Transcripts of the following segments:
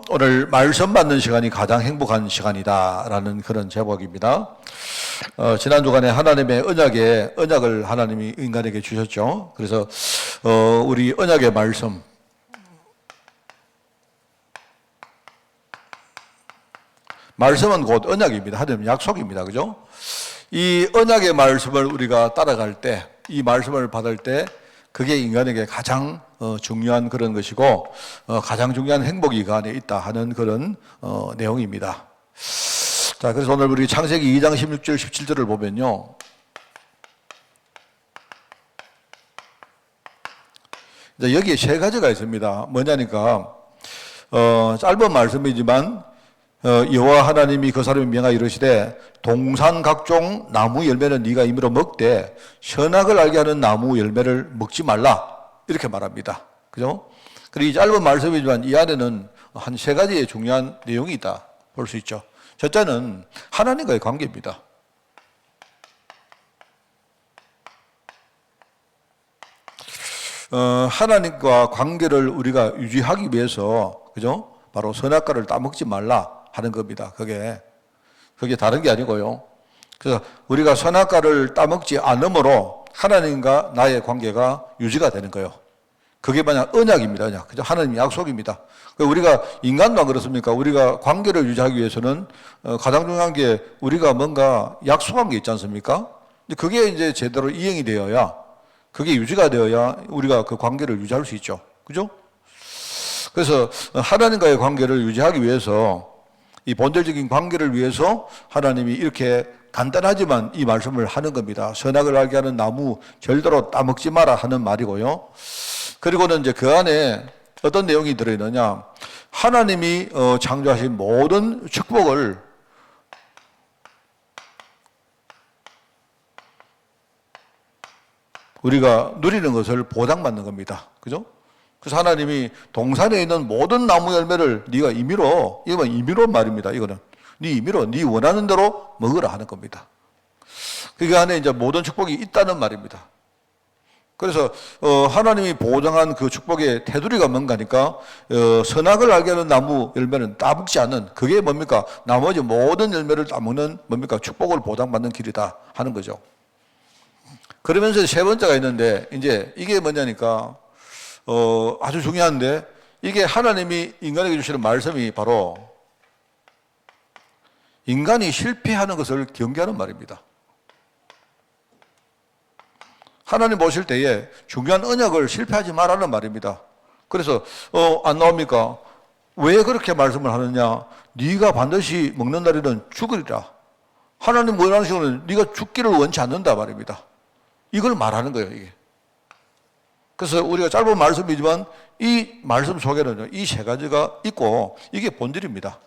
오늘 말씀 받는 시간이 가장 행복한 시간이다라는 그런 제목입니다. 지난 주간에 하나님의 언약을 하나님이 인간에게 주셨죠. 그래서 우리 언약의 말씀은 곧 언약입니다. 하나님 약속입니다. 그죠? 이 언약의 말씀을 우리가 따라갈 때, 이 말씀을 받을 때 그게 인간에게 가장 중요한 그런 것이고 가장 중요한 행복이 그 안에 있다 하는 그런 내용입니다. 자, 그래서 오늘 우리 창세기 2장 16절 17절을 보면요, 이제 여기에 세 가지가 있습니다. 뭐냐니까 짧은 말씀이지만 여호와 하나님이 그 사람이 명하여 이르시되 동산 각종 나무 열매는 네가 임의로 먹되 선악을 알게 하는 나무 열매를 먹지 말라, 이렇게 말합니다. 그죠? 그리고 이 짧은 말씀이지만 이 안에는 한 세 가지의 중요한 내용이 있다 볼 수 있죠. 첫째는 하나님과의 관계입니다. 하나님과 관계를 우리가 유지하기 위해서, 그죠? 바로 선악과를 따먹지 말라 하는 겁니다. 그게 다른 게 아니고요. 그래서 우리가 선악과를 따먹지 않으므로 하나님과 나의 관계가 유지가 되는 거예요. 그게 만약 언약입니다. 언약. 그죠? 하나님의 약속입니다. 우리가 인간도 안 그렇습니까? 우리가 관계를 유지하기 위해서는 가장 중요한 게 우리가 뭔가 약속한 게 있지 않습니까? 그게 이제 제대로 이행이 되어야, 그게 유지가 되어야 우리가 그 관계를 유지할 수 있죠. 그죠? 그래서 하나님과의 관계를 유지하기 위해서, 이 본질적인 관계를 위해서 하나님이 이렇게 간단하지만 이 말씀을 하는 겁니다. 선악을 알게 하는 나무 절대로 따먹지 마라 하는 말이고요. 그리고는 이제 그 안에 어떤 내용이 들어있느냐, 하나님이 창조하신 모든 축복을 우리가 누리는 것을 보장받는 겁니다. 그죠? 그래서 하나님이 동산에 있는 모든 나무 열매를 네가 임의로, 이건 임의로 말입니다. 이거는 네 임의로 네 원하는 대로 먹으라 하는 겁니다. 그 안에 이제 모든 축복이 있다는 말입니다. 그래서 하나님이 보장한 그 축복의 테두리가 뭔가니까 선악을 알게 하는 나무 열매는 따먹지 않는, 그게 뭡니까? 나머지 모든 열매를 따먹는 뭡니까? 축복을 보장받는 길이다 하는 거죠. 그러면서 세 번째가 있는데, 이제 이게 뭐냐니까 아주 중요한데, 이게 하나님이 인간에게 주시는 말씀이 바로 인간이 실패하는 것을 경계하는 말입니다. 하나님 보실 때에 중요한 언약을 실패하지 말라는 말입니다. 그래서 안 나옵니까? 왜 그렇게 말씀을 하느냐? 네가 반드시 먹는 날에는 죽으리라. 하나님 원하는 식으로는 네가 죽기를 원치 않는다 말입니다. 이걸 말하는 거예요, 이게. 그래서 우리가 짧은 말씀이지만 이 말씀 속에는 이 세 가지가 있고 이게 본질입니다.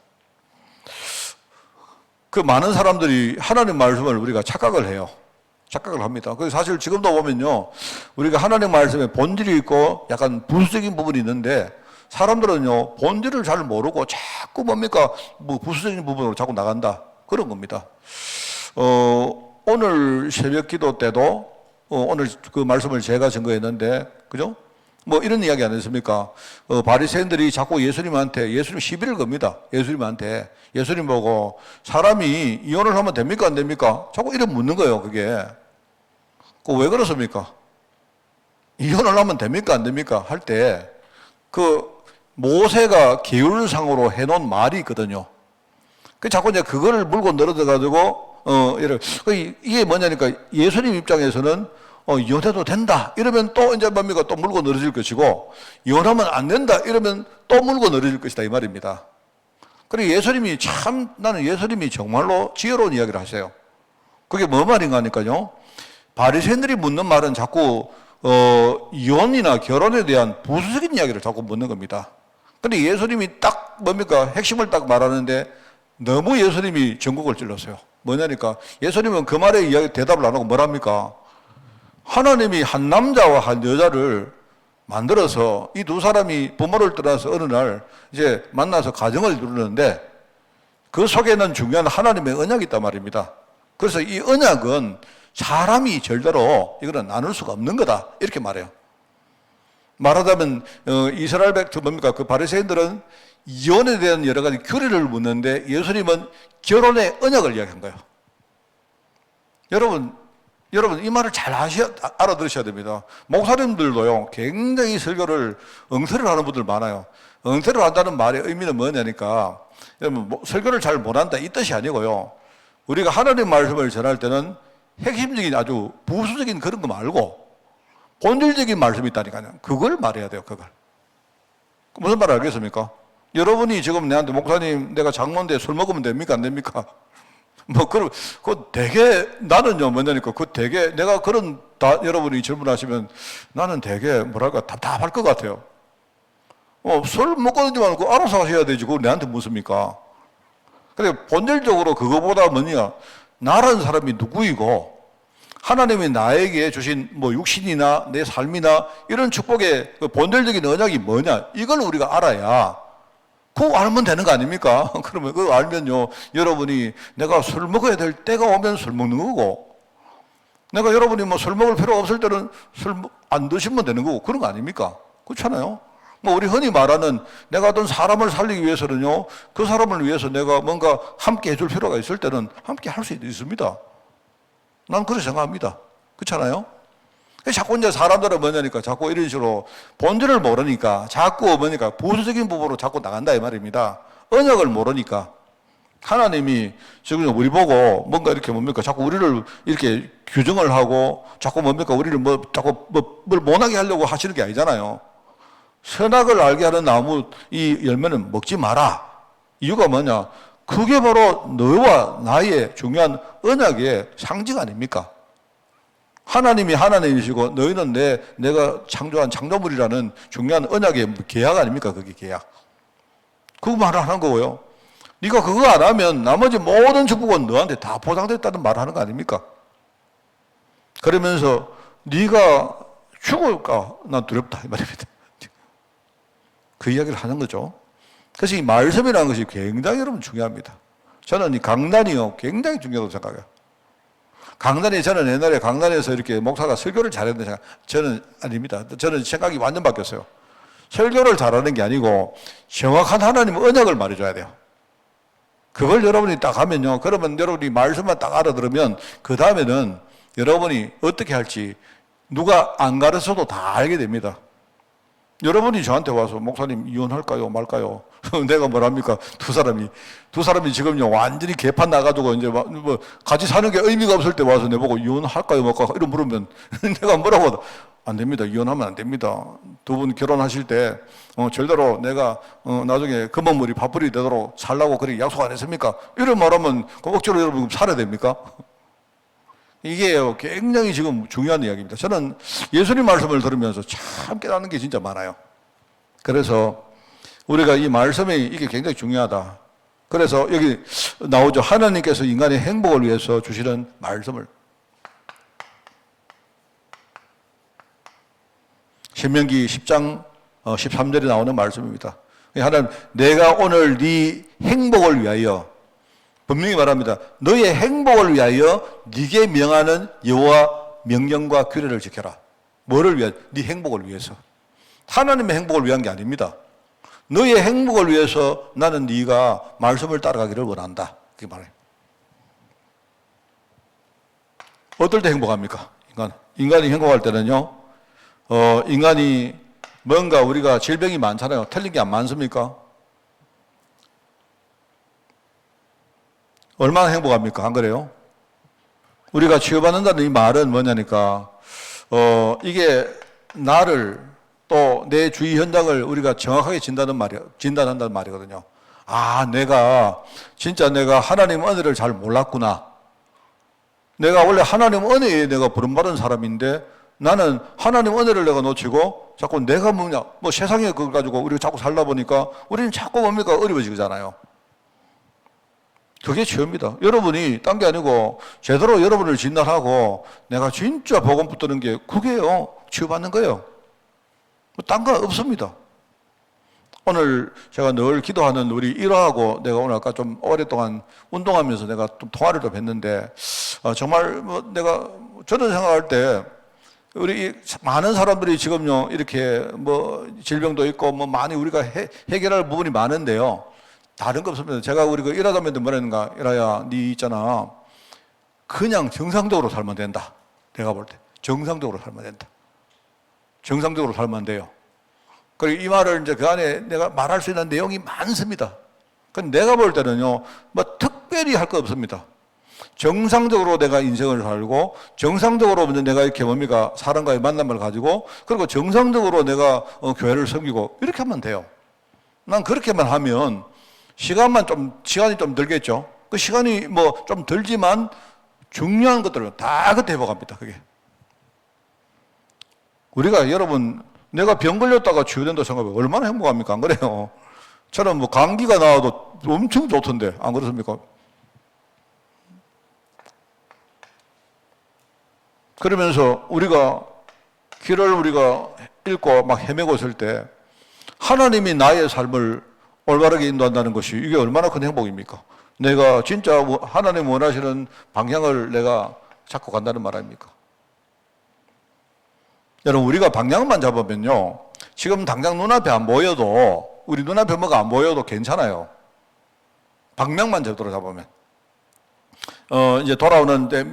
그 많은 사람들이 하나님 말씀을 우리가 착각을 해요. 착각을 합니다. 그래서 사실 지금도 보면요, 우리가 하나님 말씀에 본질이 있고 약간 부수적인 부분이 있는데, 사람들은요 본질을 잘 모르고 자꾸 뭡니까? 뭐 부수적인 부분으로 자꾸 나간다, 그런 겁니다. 오늘 새벽 기도 때도 오늘 그 말씀을 제가 증거했는데, 그죠? 뭐 이런 이야기 안 했습니까? 바리새인들이 자꾸 예수님 시비를 겁니다. 예수님 보고 사람이 이혼을 하면 됩니까? 안 됩니까? 자꾸 이래 묻는 거예요, 그게. 왜 그렇습니까? 이혼을 하면 됩니까? 안 됩니까? 할 때 그 모세가 계율상으로 해놓은 말이 있거든요. 그 자꾸 이제 그거를 물고 늘어져가지고 이게 뭐냐니까, 예수님 입장에서는 이혼해도 된다 이러면 또 이제 뭡니까? 또 물고 늘어질 것이고, 이혼하면 안 된다 이러면 또 물고 늘어질 것이다, 이 말입니다. 그리고 나는 예수님이 정말로 지혜로운 이야기를 하세요. 그게 뭐 말인가 하니까요, 바리새인들이 묻는 말은 자꾸 이혼이나 결혼에 대한 부수적인 이야기를 자꾸 묻는 겁니다. 근데 예수님이 딱 뭡니까? 핵심을 딱 말하는데 너무 예수님이 전국을 찔렀어요. 뭐냐니까, 예수님은 그 말에 대답을 안 하고 뭐랍니까? 하나님이 한 남자와 한 여자를 만들어서 이 두 사람이 부모를 떠나서 어느 날 이제 만나서 가정을 이루는데, 그 속에는 중요한 하나님의 언약이 있단 말입니다. 그래서 이 언약은 사람이 절대로 이거는 나눌 수가 없는 거다, 이렇게 말해요. 말하자면 이스라엘 뭡니까? 그 바리새인들은 이혼에 대한 여러 가지 규례를 묻는데 예수님은 결혼의 언약을 이야기한 거예요. 여러분 이 말을 잘 알아들으셔야 됩니다. 목사님들도요, 굉장히 설교를 엉터리로 하는 분들 많아요. 엉터리로 한다는 말의 의미는 뭐냐니까, 여러분, 설교를 잘 못한다 이 뜻이 아니고요. 우리가 하나님 말씀을 전할 때는 핵심적인 아주 부수적인 그런 거 말고 본질적인 말씀이 있다니까요. 그걸 말해야 돼요, 그걸. 무슨 말 알겠습니까? 여러분이 지금 내한테 목사님 내가 장로인데 술 먹으면 됩니까? 안 됩니까? 그 되게, 나는요, 뭐냐니까, 되게, 내가 여러분이 질문하시면 나는 되게, 답답할 것 같아요. 술 먹거든지만 그거 알아서 하셔야 되지, 그거 내한테 묻습니까? 근데 본질적으로 그거보다 뭐냐, 나라는 사람이 누구이고, 하나님이 나에게 주신 육신이나 내 삶이나 이런 축복의 그 본질적인 언약이 뭐냐, 이걸 우리가 알아야 그거 알면 되는 거 아닙니까? 그러면 그거 알면요, 여러분이 내가 술 먹어야 될 때가 오면 술 먹는 거고, 내가 여러분이 술 먹을 필요가 없을 때는 술 안 드시면 되는 거고, 그런 거 아닙니까? 그렇잖아요? 우리 흔히 말하는 내가 어떤 사람을 살리기 위해서는요, 그 사람을 위해서 내가 뭔가 함께 해줄 필요가 있을 때는 함께 할 수 있습니다. 난 그렇게 생각합니다. 그렇잖아요? 자꾸 이제 사람들은 뭐냐니까 자꾸 이런 식으로 본질을 모르니까 자꾸 뭐니까 부수적인 부분으로 자꾸 나간다 이 말입니다. 언약을 모르니까 하나님이 지금 우리 보고 뭔가 이렇게 뭡니까 자꾸 우리를 이렇게 규정을 하고 자꾸 뭡니까 우리를 자꾸 뭘 못하게 하려고 하시는 게 아니잖아요. 선악을 알게 하는 나무 이 열매는 먹지 마라. 이유가 뭐냐? 그게 바로 너와 나의 중요한 언약의 상징 아닙니까? 하나님이 하나님이시고 너희는 내가 창조한 창조물이라는 중요한 언약의 계약 아닙니까? 그게 계약. 그 말을 하는 거고요. 네가 그거 안 하면 나머지 모든 축복은 너한테 다 보장됐다는 말을 하는 거 아닙니까? 그러면서 네가 죽을까? 난 두렵다 이 말입니다. 그 이야기를 하는 거죠. 그래서 이 말씀이라는 것이 굉장히 여러분 중요합니다. 저는 이 강단이요 굉장히 중요하다고 생각해요. 저는 옛날에 강단에서 이렇게 목사가 설교를 잘했는데 저는 아닙니다. 저는 생각이 완전 바뀌었어요. 설교를 잘하는 게 아니고 정확한 하나님의 언약을 말해줘야 돼요. 그걸 여러분이 딱 하면요. 그러면 여러분이 말씀만 딱 알아들으면 그 다음에는 여러분이 어떻게 할지 누가 안 가르쳐도 다 알게 됩니다. 여러분이 저한테 와서 목사님 이혼할까요 말까요? 내가 뭐랍니까? 두 사람이 지금요 완전히 개판 나가지고 이제 같이 사는 게 의미가 없을 때 와서 내보고 이혼할까요 말까요? 이런 물으면 내가 뭐라고 하다 안 됩니다. 이혼하면 안 됩니다. 두 분 결혼하실 때 절대로 내가 나중에 금은물이 밥풀이 되도록 살라고 그렇게 약속 안 했습니까? 이런 말하면 억지로 여러분 살아야 됩니까? 이게 굉장히 지금 중요한 이야기입니다. 저는 예수님 말씀을 들으면서 참 깨닫는 게 진짜 많아요. 그래서 우리가 이 말씀이 이게 굉장히 중요하다. 그래서 여기 나오죠. 하나님께서 인간의 행복을 위해서 주시는 말씀을. 신명기 10장 13절에 나오는 말씀입니다. 하나님, 내가 오늘 네 행복을 위하여 분명히 말합니다. 너의 행복을 위하여 네게 명하는 여호와 명령과 규례를 지켜라. 뭐를 위하여? 네 행복을 위해서. 하나님의 행복을 위한 게 아닙니다. 너의 행복을 위해서 나는 네가 말씀을 따라가기를 원한다. 그게 말이에요. 어떨 때 행복합니까? 인간이 행복할 때는요. 인간이 뭔가 우리가 질병이 많잖아요. 틀린 게 안 많습니까? 얼마나 행복합니까? 안 그래요? 우리가 치유받는다는 이 말은 뭐냐니까, 이게 나를 또 내 주위 현장을 우리가 정확하게 진단한다는 말이거든요. 아, 내가 하나님 은혜를 잘 몰랐구나. 내가 원래 하나님 은혜에 내가 부름받은 사람인데 나는 하나님 은혜를 내가 놓치고 자꾸 내가 세상에 그걸 가지고 우리가 자꾸 살다 보니까 우리는 자꾸 어려워지잖아요. 그게 치유입니다. 여러분이 딴 게 아니고 제대로 여러분을 진단하고 내가 진짜 복음 붙드는 게 그게요. 치유받는 거예요. 딴 거 없습니다. 오늘 제가 늘 기도하는 우리 일화하고 내가 오늘 아까 좀 오랫동안 운동하면서 내가 좀 통화를 좀 했는데 정말 저는 생각할 때 우리 많은 사람들이 지금요, 이렇게 뭐 질병도 있고 뭐 많이 우리가 해결할 부분이 많은데요. 다른 거 없습니다. 제가 우리 그 일하다면도 뭐라는가, 일하야, 니 있잖아. 그냥 정상적으로 살면 된다. 내가 볼 때. 정상적으로 살면 된다. 정상적으로 살면 돼요. 그리고 이 말을 이제 그 안에 내가 말할 수 있는 내용이 많습니다. 근데 내가 볼 때는요, 뭐 특별히 할 거 없습니다. 정상적으로 내가 인생을 살고, 정상적으로 먼저 내가 이렇게 뭡니까? 사람과의 만남을 가지고, 그리고 정상적으로 내가 교회를 섬기고, 이렇게 하면 돼요. 난 그렇게만 하면, 시간이 좀 들겠죠? 그 시간이 뭐 좀 들지만, 중요한 것들은 다 그때 회복합니다, 그게. 우리가 여러분, 내가 병 걸렸다가 치유된다고 생각해 얼마나 행복합니까? 안 그래요? 저는 뭐 감기가 나와도 엄청 좋던데, 안 그렇습니까? 그러면서 길을 우리가 읽고 막 헤매고 있을 때 하나님이 나의 삶을 올바르게 인도한다는 것이 이게 얼마나 큰 행복입니까? 내가 진짜 하나님 원하시는 방향을 내가 잡고 간다는 말 아닙니까? 여러분, 우리가 방향만 잡으면요, 지금 당장 눈앞에 안 보여도, 우리 눈앞에 뭐가 안 보여도 괜찮아요. 방향만 제대로 잡으면. 이제 돌아오는데,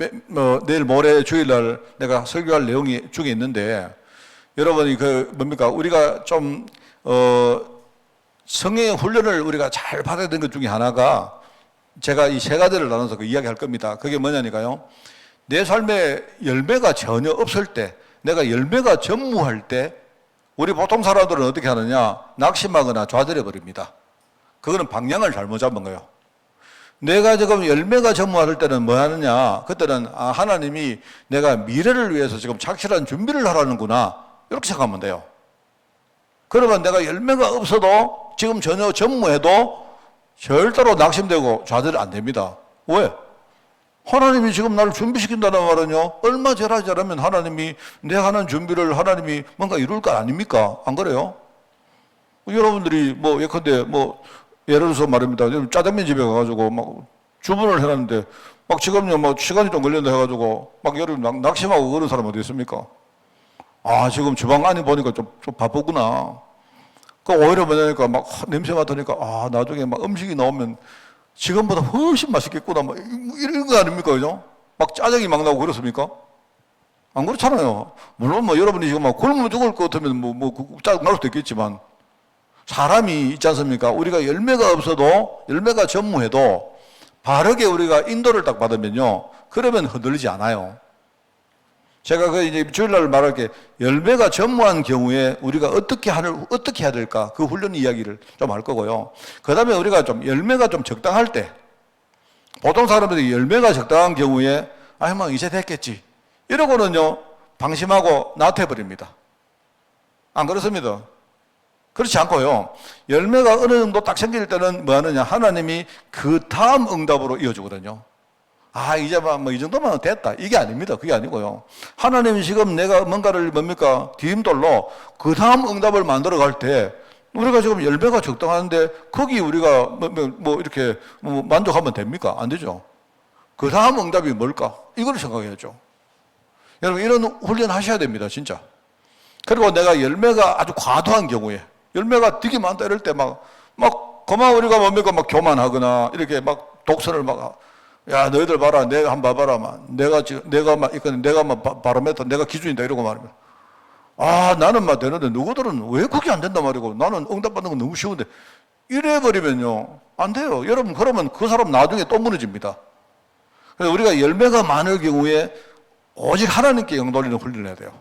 내일 모레 주일날 내가 설교할 내용이 중에 있는데, 여러분이 뭡니까? 우리가 좀, 성령의 훈련을 우리가 잘 받아야 되는 것 중에 하나가, 제가 이 세 가지를 나눠서 이야기 할 겁니다. 그게 뭐냐니까요. 내 삶에 열매가 전혀 없을 때, 내가 열매가 전무할 때, 우리 보통 사람들은 어떻게 하느냐? 낙심하거나 좌절해 버립니다. 그거는 방향을 잘못 잡은 거예요. 내가 지금 열매가 전무할 때는 뭐 하느냐? 그때는 하나님이 내가 미래를 위해서 지금 착실한 준비를 하라는구나. 이렇게 생각하면 돼요. 그러면 내가 열매가 없어도 지금 전혀 전무해도 절대로 낙심되고 좌절 안 됩니다. 왜? 하나님이 지금 나를 준비시킨다는 말은요, 얼마 잘하지 않으면 하나님이 내가 하는 준비를 하나님이 뭔가 이룰 거 아닙니까? 안 그래요? 여러분들이 예컨대 예를 들어서 말입니다. 짜장면 집에 가가지고 막 주문을 해놨는데 막 지금요 시간이 좀 걸린다 해가지고 막 여러분 낙심하고 그런 사람 어디 있습니까? 지금 주방 안에 보니까 좀 바쁘구나. 그 오히려 뭐냐니까 막 냄새 맡으니까 나중에 막 음식이 나오면 지금보다 훨씬 맛있겠구나. 막 이런 거 아닙니까? 그죠? 막 짜증이 막 나고 그렇습니까? 안 그렇잖아요. 물론 여러분이 지금 막 굶어 죽을 것 같으면 짜증 날 수도 있겠지만 사람이 있지 않습니까? 우리가 열매가 없어도 열매가 전무해도 바르게 우리가 인도를 딱 받으면요. 그러면 흔들리지 않아요. 제가 이제 주일날 말할게 열매가 전무한 경우에 우리가 어떻게 해야 될까? 그 훈련 이야기를 좀 할 거고요. 그 다음에 우리가 좀 열매가 좀 적당할 때 보통 사람들이 열매가 적당한 경우에 이제 됐겠지. 이러고는요. 방심하고 나태해버립니다. 안 그렇습니다. 그렇지 않고요. 열매가 어느 정도 딱 생길 때는 뭐 하느냐. 하나님이 그 다음 응답으로 이어주거든요. 이제 이 정도면 됐다. 이게 아닙니다. 그게 아니고요. 하나님이 지금 내가 뭔가를 디딤돌로 그 다음 응답을 만들어 갈 때 우리가 지금 열매가 적당한데 거기 우리가 이렇게 만족하면 됩니까? 안 되죠. 그 다음 응답이 뭘까? 이걸 생각해야죠. 여러분, 이런 훈련 하셔야 됩니다. 진짜. 그리고 내가 열매가 아주 과도한 경우에 열매가 되게 많다 이럴 때 그만 우리가 교만하거나 이렇게 독선을 야, 너희들 봐라. 내가 한번 봐봐라. 내가 바로메터, 내가 기준이다. 이러고 말하면. 나는 되는데, 누구들은 왜 그게 안 된단 말이고, 나는 응답받는 건 너무 쉬운데. 이래버리면요. 안 돼요. 여러분, 그러면 그 사람 나중에 또 무너집니다. 그래서 우리가 열매가 많을 경우에 오직 하나님께 영 돌리는 훈련을 해야 돼요.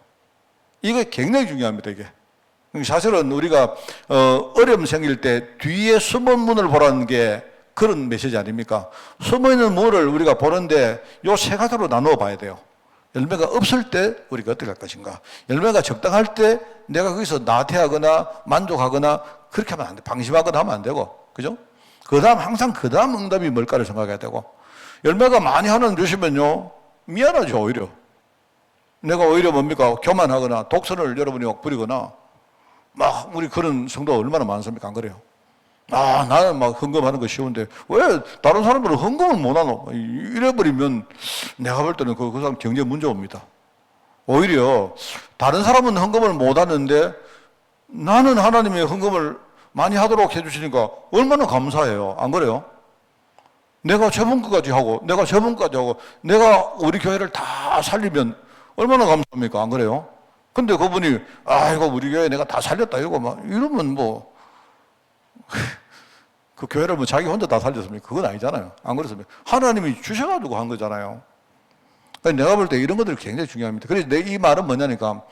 이게 굉장히 중요합니다, 이게. 사실은 우리가, 어려움 생길 때 뒤에 숨은 문을 보라는 게 그런 메시지 아닙니까? 숨어있는 문을 우리가 보는데 요 세 가지로 나누어 봐야 돼요. 열매가 없을 때 우리가 어떻게 할 것인가? 열매가 적당할 때 내가 거기서 나태하거나 만족하거나 그렇게 하면 안 돼. 방심하거나 하면 안 되고. 그죠? 항상 그 다음 응답이 뭘까를 생각해야 되고. 열매가 많이 하나님 주시면요. 미안하죠, 오히려. 내가 오히려 교만하거나 독선을 여러분이 부리거나 우리 그런 성도가 얼마나 많습니까? 안 그래요? 나는 헌금하는 거 쉬운데 왜 다른 사람들은 헌금을 못 하노? 이래버리면 내가 볼 때는 그 사람 경제 문제 옵니다. 오히려 다른 사람은 헌금을 못 하는데 나는 하나님의 헌금을 많이 하도록 해주시니까 얼마나 감사해요. 안 그래요? 내가 저번 것까지 하고, 내가 저번 것까지 하고, 내가 우리 교회를 다 살리면 얼마나 감사합니까? 안 그래요? 근데 그분이, 이거 우리 교회 내가 다 살렸다, 이러고 막, 이러면 뭐, 그 교회를 뭐 자기 혼자 다 살렸습니까? 그건 아니잖아요. 안 그렇습니까? 하나님이 주셔가지고 한 거잖아요. 그러니까 내가 볼 때 이런 것들이 굉장히 중요합니다. 그래서 내 이 말은 뭐냐니까,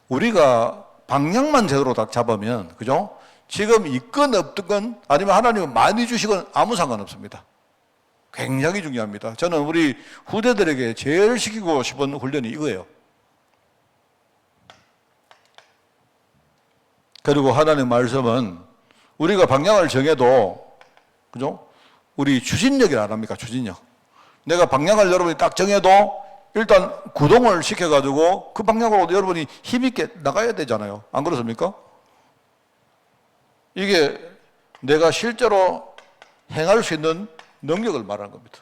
우리가 방향만 제대로 딱 잡으면, 그죠? 지금 있건 없건 아니면 하나님은 많이 주시건 아무 상관없습니다. 굉장히 중요합니다. 저는 우리 후대들에게 제일 시키고 싶은 훈련이 이거예요. 그리고 하나님의 말씀은 우리가 방향을 정해도, 그죠? 우리 추진력이라 안 합니까? 추진력. 내가 방향을 여러분이 딱 정해도 일단 구동을 시켜가지고 그 방향으로 여러분이 힘있게 나가야 되잖아요. 안 그렇습니까? 이게 내가 실제로 행할 수 있는 능력을 말하는 겁니다.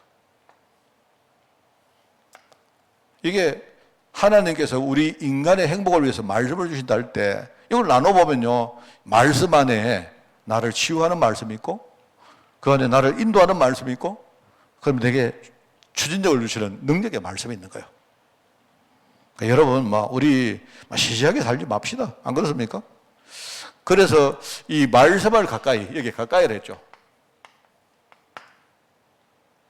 이게 하나님께서 우리 인간의 행복을 위해서 말씀을 주신다 할 때 이걸 나눠보면요, 말씀 안에 나를 치유하는 말씀이 있고 그 안에 나를 인도하는 말씀이 있고 그러면 되게 추진력을 주시는 능력의 말씀이 있는 거예요. 그러니까 여러분 우리 시시하게 살지 맙시다. 안 그렇습니까? 그래서 이 말씀을 가까이, 여기 가까이를 했죠.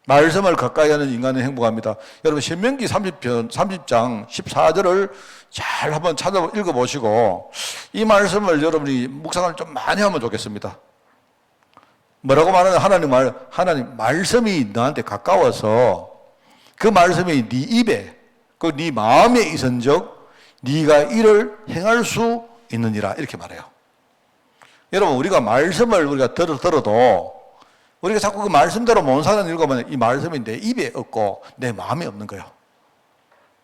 말씀을 가까이 하는 인간은 행복합니다. 여러분 신명기 30장 14절을 잘 한번 찾아 읽어보시고 이 말씀을 여러분이 묵상을 좀 많이 하면 좋겠습니다. 뭐라고 말하는 하나님 말씀이 너한테 가까워서 그 말씀이 네 입에 네 마음에 있은즉 네가 이를 행할 수 있느니라 이렇게 말해요. 여러분 우리가 말씀을 우리가 들어도 우리가 자꾸 그 말씀대로 못 사는 읽으면 이 말씀이 내 입에 없고 내 마음에 없는 거예요.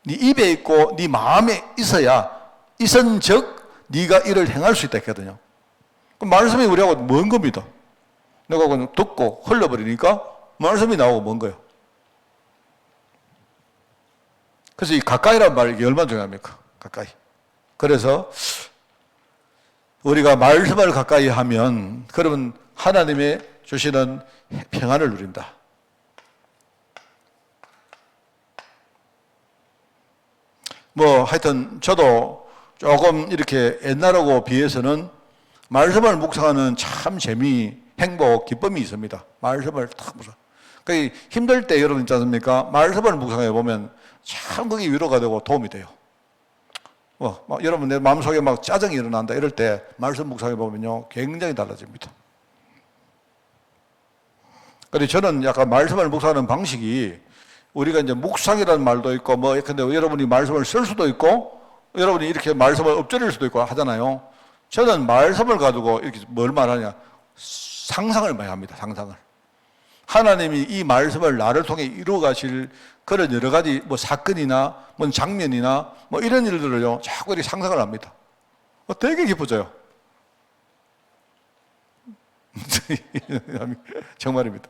네 입에 있고 네 마음에 있어야 있은즉 네가 이를 행할 수 있다 했거든요. 그 말씀이 우리하고 먼 겁니다. 내가 그냥 듣고 흘러버리니까 말씀이 나오고 먼 거예요. 그래서 이 가까이란 말이 얼마나 중요합니까? 가까이. 그래서 우리가 말씀을 가까이 하면 그러면 하나님의 주시는 평안을 누린다. 하여튼 저도 조금 이렇게 옛날하고 비해서는 말씀을 묵상하는 참 재미, 행복, 기쁨이 있습니다. 말씀을 딱 묵상. 그러니까 힘들 때 여러분 있지 않습니까? 말씀을 묵상해 보면 참 그게 위로가 되고 도움이 돼요. 여러분 내 마음속에 짜증이 일어난다 이럴 때 말씀 묵상해 보면요 굉장히 달라집니다. 그래서 저는 약간 말씀을 묵상하는 방식이 우리가 이제 묵상이라는 말도 있고 근데 여러분이 말씀을 쓸 수도 있고 여러분이 이렇게 말씀을 엎드릴 수도 있고 하잖아요. 저는 말씀을 가지고 이렇게 뭘 말하냐 상상을 많이 합니다. 상상을. 하나님이 이 말씀을 나를 통해 이루어 가실 그런 여러 가지 사건이나 장면이나 이런 일들을요 자꾸 이렇게 상상을 합니다. 되게 기뻐져요. 정말입니다.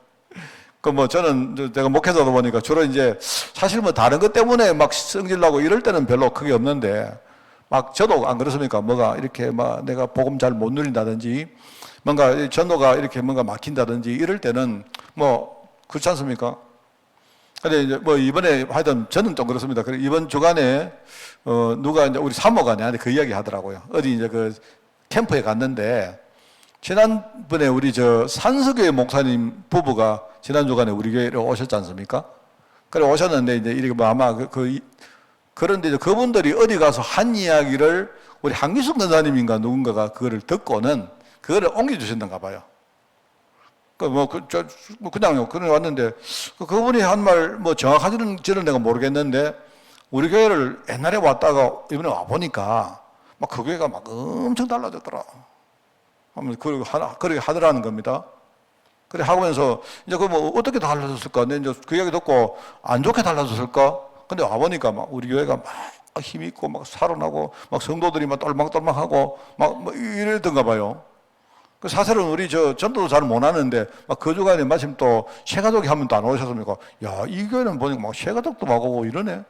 저는 제가 목회자다 보니까 주로 이제 사실 다른 것 때문에 성질나고 이럴 때는 별로 크게 없는데 저도 안 그렇습니까? 이렇게 내가 복음 잘 못 누린다든지 뭔가 전도가 이렇게 뭔가 막힌다든지 이럴 때는 그렇지 않습니까? 근데 이제 이번에 하여튼 저는 좀 그렇습니다. 이번 주간에 누가 이제 우리 사모가 내한테 그 이야기 하더라고요. 어디 이제 그 캠프에 갔는데 지난번에 우리 산서교회 목사님 부부가 지난 주간에 우리 교회로 오셨지 않습니까? 그래 오셨는데 이제 이렇게 아마 그런데 이제 그분들이 어디 가서 한 이야기를 우리 한기숙 권사님인가 누군가가 그거를 듣고는 그거를 옮겨주셨는가 봐요. 그냥요. 그냥 왔는데, 그분이 한 말, 정확하지는 내가 모르겠는데, 우리 교회를 옛날에 왔다가 이번에 와보니까, 그 교회가 엄청 달라졌더라. 그렇게 하더라는 겁니다. 그래 하면서, 이제 어떻게 달라졌을까? 근데 이제 그 이야기 듣고, 안 좋게 달라졌을까? 근데 와보니까 우리 교회가 힘있고, 살아나고, 성도들이 똘망똘망하고, 이러던가 봐요. 사실은 우리 전도도 잘 못하는데 그 주간에 마침 또 새가족이 한 번 또 안 오셨습니까? 야, 이 교회는 보니까 새가족도 막 오고 이러네.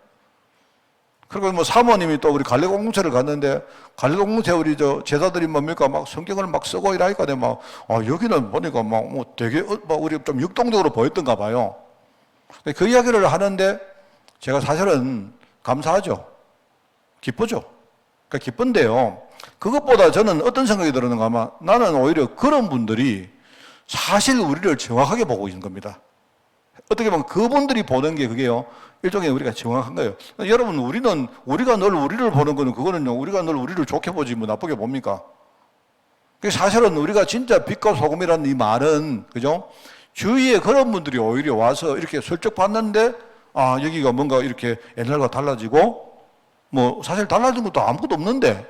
그리고 뭐 사모님이 또 우리 갈래 공동체를 갔는데 갈래 공동체 우리 저 제자들이 뭡니까 막 성경을 막 쓰고 이러니까 내가 막 여기는 보니까 막 뭐 되게 막 우리 좀 역동적으로 보였던가 봐요. 그 이야기를 하는데 제가 사실은 감사하죠. 기쁘죠. 그러니까 기쁜데요. 그것보다 저는 어떤 생각이 들었는가 하면 나는 오히려 그런 분들이 사실 우리를 정확하게 보고 있는 겁니다. 어떻게 보면 그분들이 보는 게 그게요. 일종의 우리가 정확한 거예요. 여러분, 우리가 늘 우리를 보는 거는 그거는요. 우리가 늘 우리를 좋게 보지 뭐 나쁘게 봅니까? 사실은 우리가 진짜 빛과 소금이라는 이 말은, 그죠? 주위에 그런 분들이 오히려 와서 이렇게 슬쩍 봤는데, 여기가 뭔가 이렇게 옛날과 달라지고, 뭐, 사실 달라진 것도 아무것도 없는데,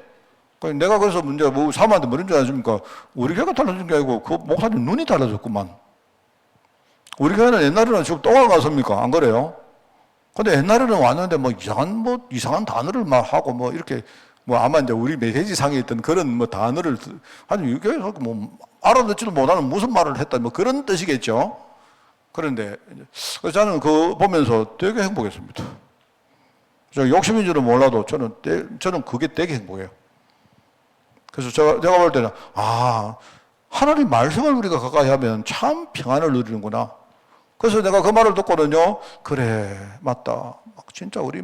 내가 그래서 문제, 뭐, 사모한테 뭐인 줄 아십니까? 우리 교회가 달라진 게 아니고, 그 목사님 눈이 달라졌구만. 우리 교회는 옛날에는 지금 똥을 갔습니까? 안 그래요? 근데 옛날에는 왔는데 뭐 이상한 단어를 막 하고 뭐 이렇게 뭐 아마 이제 우리 메시지상에 있던 그런 뭐 단어를 아니 이 교회에서 뭐 알아듣지도 못하는 무슨 말을 했다 뭐 그런 뜻이겠죠. 그런데 그래서 저는 그거 보면서 되게 행복했습니다. 저 욕심인 줄은 몰라도 저는 그게 되게 행복해요. 그래서 제가 볼 때는 하나님 말씀을 우리가 가까이 하면 참 평안을 누리는구나. 그래서 내가 그 말을 듣거든요. 그래, 맞다. 진짜 우리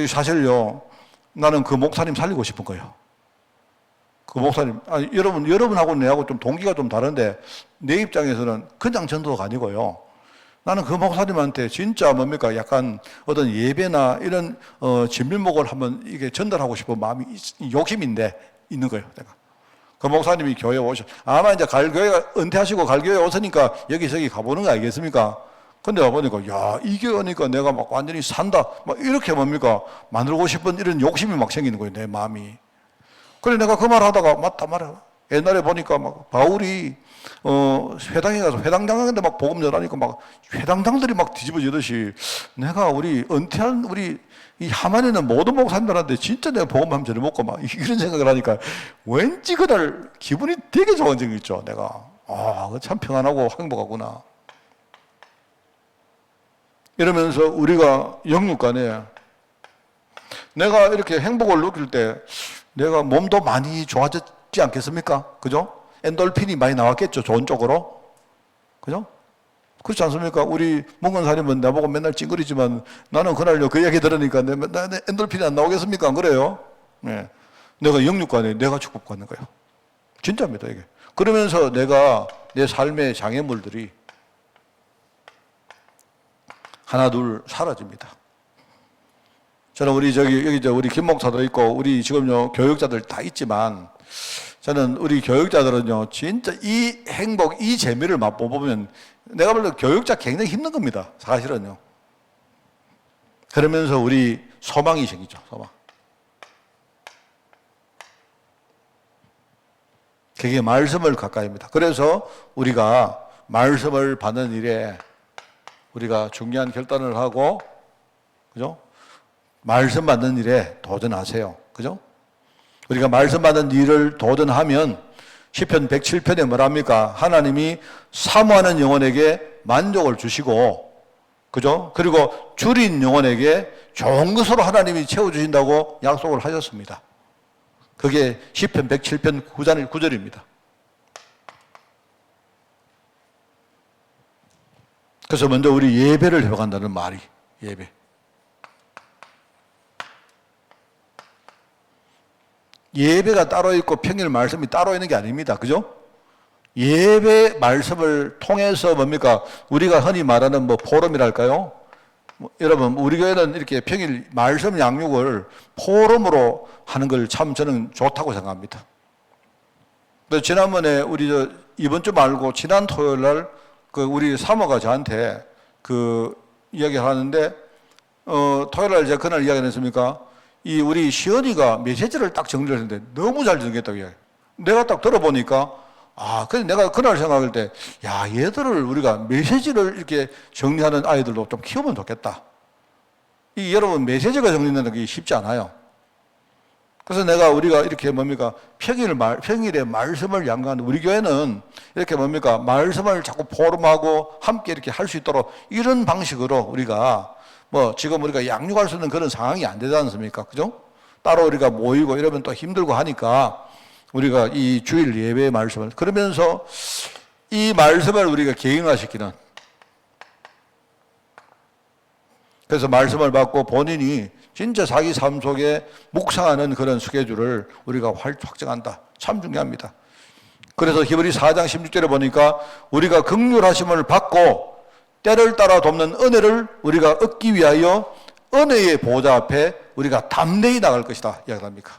사실요, 나는 그 목사님 살리고 싶은 거예요. 그 목사님, 여러분하고 내하고 좀 동기가 좀 다른데, 내 입장에서는 그냥 전도가 아니고요. 나는 그 목사님한테 진짜 뭡니까, 약간 어떤 예배나 이런, 진면목을 한번 이게 전달하고 싶은 마음이, 욕심인데, 있는 거예요, 내가. 그 목사님이 교회에 아마 이제 교회가 은퇴하시고 교회에 오시니까 여기저기 가보는 거 아니겠습니까? 근데 와보니까, 이 교회니까 내가 막 완전히 산다. 막 이렇게 뭡니까? 만들고 싶은 이런 욕심이 막 생기는 거예요, 내 마음이. 그래, 내가 그 말 하다가, 맞다 말이야. 옛날에 보니까 막 바울이, 회당에 가서 회당장인데 막 복음 전하니까 막 회당장들이 막 뒤집어지듯이 내가 우리 은퇴한 이 하만에는 모든 목사님들한테 진짜 내가 복음 한번 전해먹고 막 이런 생각을 하니까 왠지 그날 기분이 되게 좋은 적이 있죠. 내가 참 평안하고 행복하구나. 이러면서 우리가 영육간에 내가 이렇게 행복을 느낄 때 내가 몸도 많이 좋아졌지 않겠습니까? 그죠? 엔돌핀이 많이 나왔겠죠. 좋은 쪽으로. 그죠? 그렇지 않습니까? 우리 문건사님은 나보고 맨날 찡그리지만 나는 그날요 그 이야기 들으니까 내 엔돌핀이 안 나오겠습니까? 안 그래요? 네. 내가 영육간에 내가 축복받는 거예요. 진짜입니다, 이게. 그러면서 내가 내 삶의 장애물들이 하나 둘 사라집니다. 저는 여기 우리 김 목사도 있고 우리 지금요 교육자들 다 있지만 저는 우리 교육자들은요 진짜 이 행복, 이 재미를 맛보면 내가 볼 때 교육자 굉장히 힘든 겁니다. 사실은요. 그러면서 우리 소망이 생기죠. 소망. 그게 말씀을 가까이입니다. 그래서 우리가 말씀을 받는 일에 우리가 중요한 결단을 하고, 그죠? 말씀 받는 일에 도전하세요. 그죠? 우리가 말씀 받는 일을 도전하면 시편 107편에 뭐랍니까? 하나님이 사모하는 영혼에게 만족을 주시고, 그죠? 그리고 줄인 영혼에게 좋은 것으로 하나님이 채워주신다고 약속을 하셨습니다. 그게 시편 107편 9절입니다. 그래서 먼저 우리 예배를 해간다는 말이 예배. 예배가 따로 있고 평일 말씀이 따로 있는 게 아닙니다. 그죠? 예배 말씀을 통해서 뭡니까? 우리가 흔히 말하는 포럼이랄까요? 여러분, 우리 교회는 이렇게 평일 말씀 양육을 포럼으로 하는 걸 참 저는 좋다고 생각합니다. 지난번에 이번 주 말고 지난 토요일 날 우리 사모가 저한테 이야기를 하는데, 토요일 날 제가 그날 이야기를 했습니까? 우리 시연이가 메시지를 딱 정리를 했는데 너무 잘 정리했다고 이야기해요. 내가 딱 들어보니까, 그래서 내가 그날 생각할 때, 얘들을 우리가 메시지를 이렇게 정리하는 아이들도 좀 키우면 좋겠다. 여러분, 메시지가 정리되는 게 쉽지 않아요. 그래서 우리가 이렇게 평일에 말씀을 양가하는 우리 교회는 이렇게 말씀을 자꾸 포럼하고 함께 이렇게 할 수 있도록 이런 방식으로 우리가 뭐 지금 우리가 양육할 수 있는 그런 상황이 안 되지 않습니까? 그죠? 따로 우리가 모이고 이러면 또 힘들고 하니까 우리가 이 주일 예배 말씀을 그러면서 이 말씀을 우리가 개인화시키는, 그래서 말씀을 받고 본인이 진짜 자기 삶 속에 묵상하는 그런 스케줄을 우리가 확정한다. 참 중요합니다. 그래서 히브리 4장 16절에 보니까 우리가 긍휼하심을 받고 때를 따라 돕는 은혜를 우리가 얻기 위하여 은혜의 보좌 앞에 우리가 담대히 나갈 것이다 이야기합니까?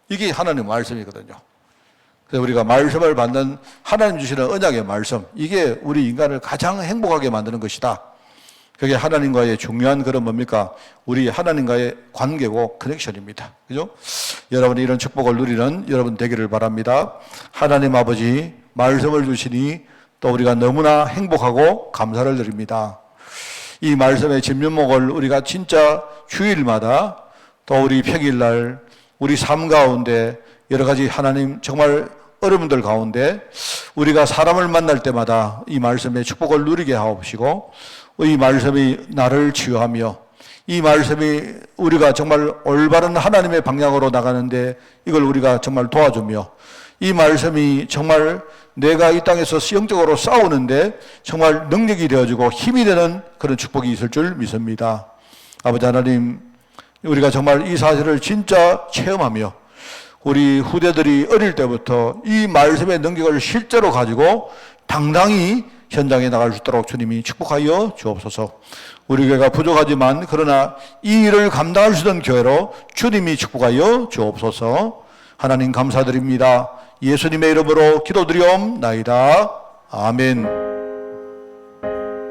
이게 하나님의 말씀이거든요. 그래서 우리가 말씀을 받는 하나님 주시는 언약의 말씀, 이게 우리 인간을 가장 행복하게 만드는 것이다. 그게 하나님과의 중요한 그런 뭡니까? 우리 하나님과의 관계고 커넥션입니다. 그죠? 여러분이 이런 축복을 누리는 여러분 되기를 바랍니다. 하나님 아버지 말씀을 주시니 또 우리가 너무나 행복하고 감사를 드립니다. 이 말씀의 진면목을 우리가 진짜 주일마다 또 우리 평일날 우리 삶 가운데 여러 가지 하나님 정말 어려움들 가운데 우리가 사람을 만날 때마다 이 말씀의 축복을 누리게 하옵시고, 이 말씀이 나를 치유하며 이 말씀이 우리가 정말 올바른 하나님의 방향으로 나가는데 이걸 우리가 정말 도와주며, 이 말씀이 정말 내가 이 땅에서 영적으로 싸우는데 정말 능력이 되어지고 힘이 되는 그런 축복이 있을 줄 믿습니다. 아버지 하나님, 우리가 정말 이 사실을 진짜 체험하며 우리 후대들이 어릴 때부터 이 말씀의 능력을 실제로 가지고 당당히 현장에 나갈 수 있도록 주님이 축복하여 주옵소서. 우리 교회가 부족하지만 그러나 이 일을 감당할 수 있는 교회로 주님이 축복하여 주옵소서. 하나님 감사드립니다. 예수님의 이름으로 기도드리옵나이다. 아멘.